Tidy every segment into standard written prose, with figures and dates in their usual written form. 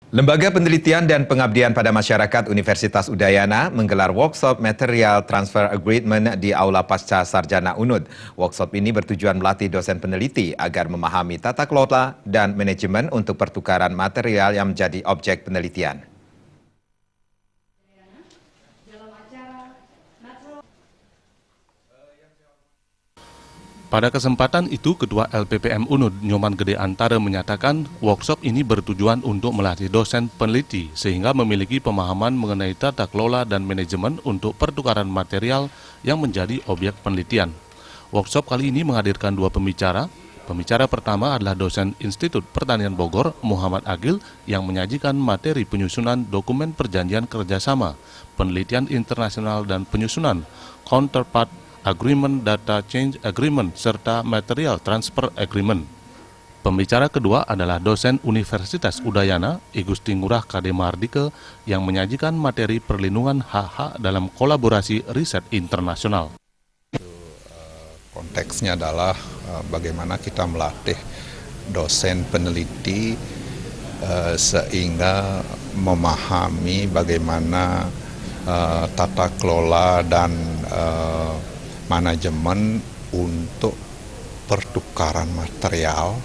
Lembaga Penelitian dan Pengabdian pada Masyarakat Universitas Udayana menggelar workshop Material Transfer Agreement di Aula Pasca Sarjana UNUD. Workshop ini bertujuan melatih dosen peneliti agar memahami tata kelola dan manajemen untuk pertukaran material yang menjadi objek penelitian. Pada kesempatan itu, Ketua LPPM UNUD Nyoman Gede Antara menyatakan workshop ini bertujuan untuk melatih dosen peneliti sehingga memiliki pemahaman mengenai tata kelola dan manajemen untuk pertukaran material yang menjadi objek penelitian. Workshop kali ini menghadirkan dua pembicara. Pembicara pertama adalah dosen Institut Pertanian Bogor, Muhammad Agil, yang menyajikan materi penyusunan dokumen perjanjian kerjasama, penelitian internasional dan penyusunan counterpart Agreement Data Change Agreement, serta Material Transfer Agreement. Pembicara kedua adalah dosen Universitas Udayana, I Gusti Ngurah Kade Mardike, yang menyajikan materi perlindungan hak-hak dalam kolaborasi riset internasional. Konteksnya adalah bagaimana kita melatih dosen peneliti sehingga memahami bagaimana tata kelola dan manajemen untuk pertukaran material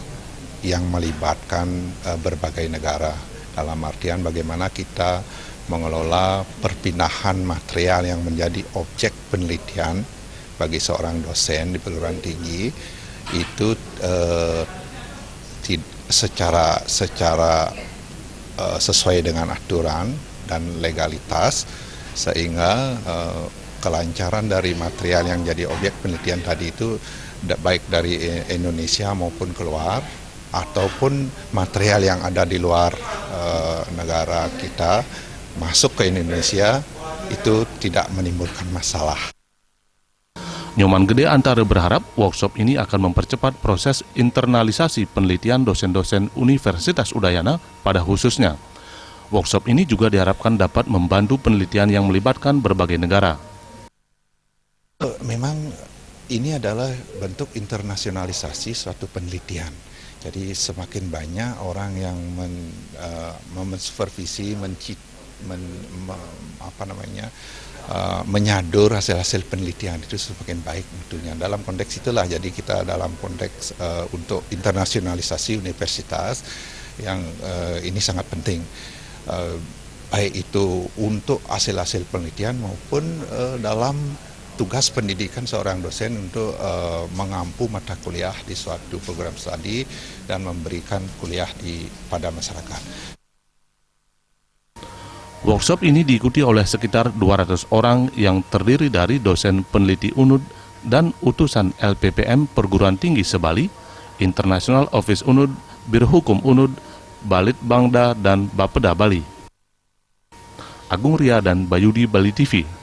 yang melibatkan berbagai negara. Dalam artian bagaimana kita mengelola perpindahan material yang menjadi objek penelitian bagi seorang dosen di perguruan tinggi itu secara sesuai dengan aturan dan legalitas, sehingga kelancaran dari material yang jadi objek penelitian tadi itu baik dari Indonesia maupun keluar, ataupun material yang ada di luar negara kita masuk ke Indonesia itu tidak menimbulkan masalah. Nyoman Gede Antara berharap workshop ini akan mempercepat proses internalisasi penelitian dosen-dosen Universitas Udayana pada khususnya. Workshop ini juga diharapkan dapat membantu penelitian yang melibatkan berbagai negara. Memang ini adalah bentuk internasionalisasi suatu penelitian. Jadi semakin banyak orang yang mensupervisi, menyadur hasil-hasil penelitian itu semakin baik tentunya. Dalam konteks itulah, jadi kita dalam konteks untuk internasionalisasi universitas yang ini sangat penting. Baik itu untuk hasil-hasil penelitian maupun dalam tugas pendidikan seorang dosen untuk mengampu mata kuliah di suatu program studi dan memberikan kuliah pada masyarakat. Workshop ini diikuti oleh sekitar 200 orang yang terdiri dari dosen peneliti UNUD dan utusan LPPM Perguruan Tinggi Sebali, International Office UNUD, Biro Hukum UNUD, Balit Bangda, dan Bapeda Bali. Agung Ria dan Bayudi, Bali TV.